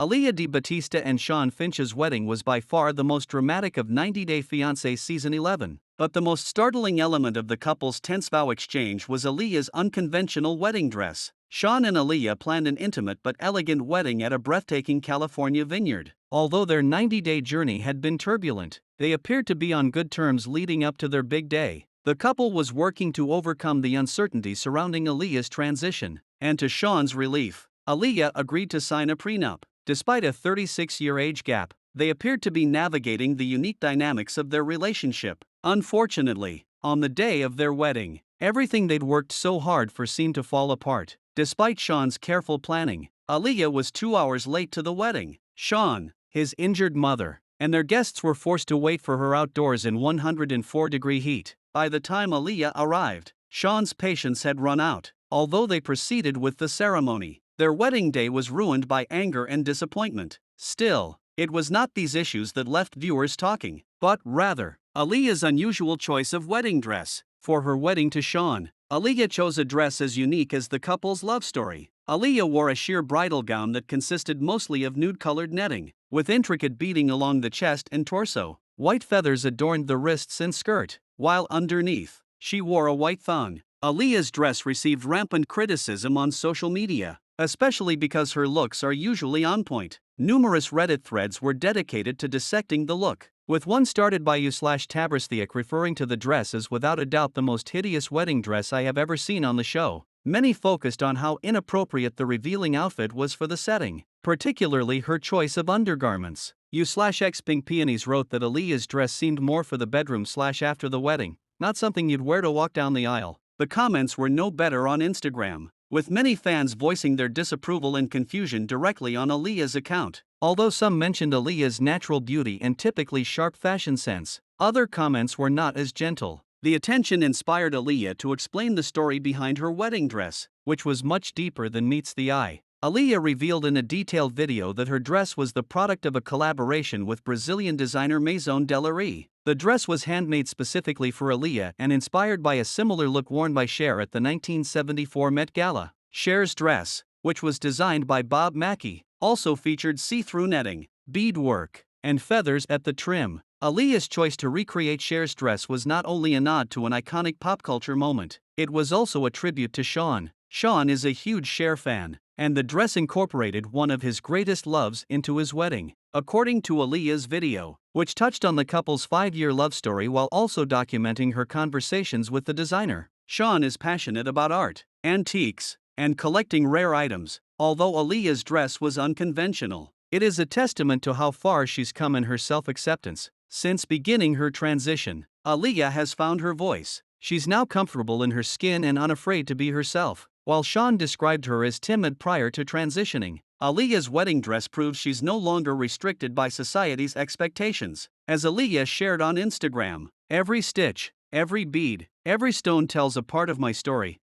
Alliya de Batista and Sean Finch's wedding was by far the most dramatic of 90 Day Fiancé Season 11, but the most startling element of the couple's tense vow exchange was Alliya's unconventional wedding dress. Sean and Alliya planned an intimate but elegant wedding at a breathtaking California vineyard. Although their 90-day journey had been turbulent, they appeared to be on good terms leading up to their big day. The couple was working to overcome the uncertainty surrounding Alliya's transition, and to Sean's relief, Alliya agreed to sign a prenup. Despite a 36-year age gap, they appeared to be navigating the unique dynamics of their relationship. Unfortunately, on the day of their wedding, everything they'd worked so hard for seemed to fall apart. Despite Sean's careful planning, Alliya was 2 hours late to the wedding. Sean, his injured mother, and their guests were forced to wait for her outdoors in 104-degree heat. By the time Alliya arrived, Sean's patience had run out. Although they proceeded with the ceremony, their wedding day was ruined by anger and disappointment. Still, it was not these issues that left viewers talking, but rather, Alliya's unusual choice of wedding dress. For her wedding to Sean, Alliya chose a dress as unique as the couple's love story. Alliya wore a sheer bridal gown that consisted mostly of nude-colored netting, with intricate beading along the chest and torso. White feathers adorned the wrists and skirt, while underneath, she wore a white thong. Alliya's dress received rampant criticism on social media, especially because her looks are usually on point. Numerous Reddit threads were dedicated to dissecting the look, with one started by u/Tabristhiak referring to the dress as without a doubt the most hideous wedding dress I have ever seen on the show. Many focused on how inappropriate the revealing outfit was for the setting, particularly her choice of undergarments. u/Pink Peonies wrote that Alliya's dress seemed more for the bedroom/after the wedding, not something you'd wear to walk down the aisle. The comments were no better on Instagram, with many fans voicing their disapproval and confusion directly on Alliya's account. Although some mentioned Alliya's natural beauty and typically sharp fashion sense, other comments were not as gentle. The attention inspired Alliya to explain the story behind her wedding dress, which was much deeper than meets the eye. Alliya revealed in a detailed video that her dress was the product of a collaboration with Brazilian designer Maison Delary. The dress was handmade specifically for Alliya and inspired by a similar look worn by Cher at the 1974 Met Gala. Cher's dress, which was designed by Bob Mackie, also featured see-through netting, beadwork, and feathers at the trim. Alliya's choice to recreate Cher's dress was not only a nod to an iconic pop culture moment, it was also a tribute to Sean. Sean is a huge Cher fan, and the dress incorporated one of his greatest loves into his wedding. According to Alliya's video, which touched on the couple's 5-year love story while also documenting her conversations with the designer, Sean is passionate about art, antiques, and collecting rare items. Although Alliya's dress was unconventional, it is a testament to how far she's come in her self-acceptance. Since beginning her transition, Alliya has found her voice. She's now comfortable in her skin and unafraid to be herself. While Sean described her as timid prior to transitioning, Alliya's wedding dress proves she's no longer restricted by society's expectations. As Alliya shared on Instagram, "Every stitch, every bead, every stone tells a part of my story.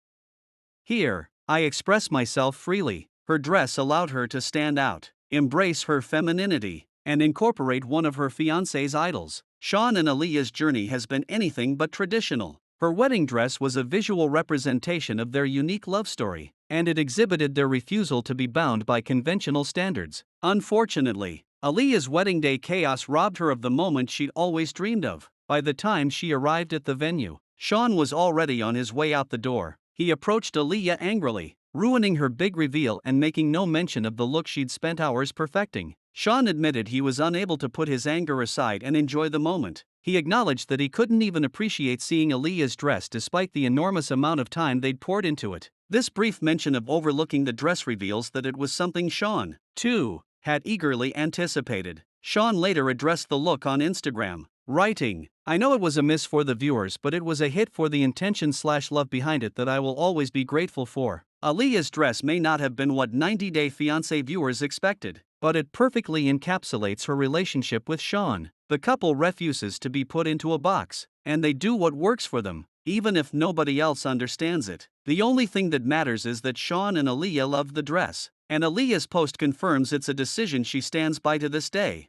Here, I express myself freely." Her dress allowed her to stand out, embrace her femininity, and incorporate one of her fiancé's idols. Sean and Alliya's journey has been anything but traditional. Her wedding dress was a visual representation of their unique love story, and it exhibited their refusal to be bound by conventional standards. Unfortunately, Alliya's wedding day chaos robbed her of the moment she'd always dreamed of. By the time she arrived at the venue, Sean was already on his way out the door. He approached Alliya angrily, ruining her big reveal and making no mention of the look she'd spent hours perfecting. Sean admitted he was unable to put his anger aside and enjoy the moment. He acknowledged that he couldn't even appreciate seeing Alliya's dress despite the enormous amount of time they'd poured into it. This brief mention of overlooking the dress reveals that it was something Sean, too, had eagerly anticipated. Sean later addressed the look on Instagram, writing, "I know it was a miss for the viewers, but it was a hit for the intention/love behind it that I will always be grateful for." Alliya's dress may not have been what 90 Day Fiancé viewers expected, but it perfectly encapsulates her relationship with Sean. The couple refuses to be put into a box, and they do what works for them, even if nobody else understands it. The only thing that matters is that Sean and Alliya love the dress, and Alliya's post confirms it's a decision she stands by to this day.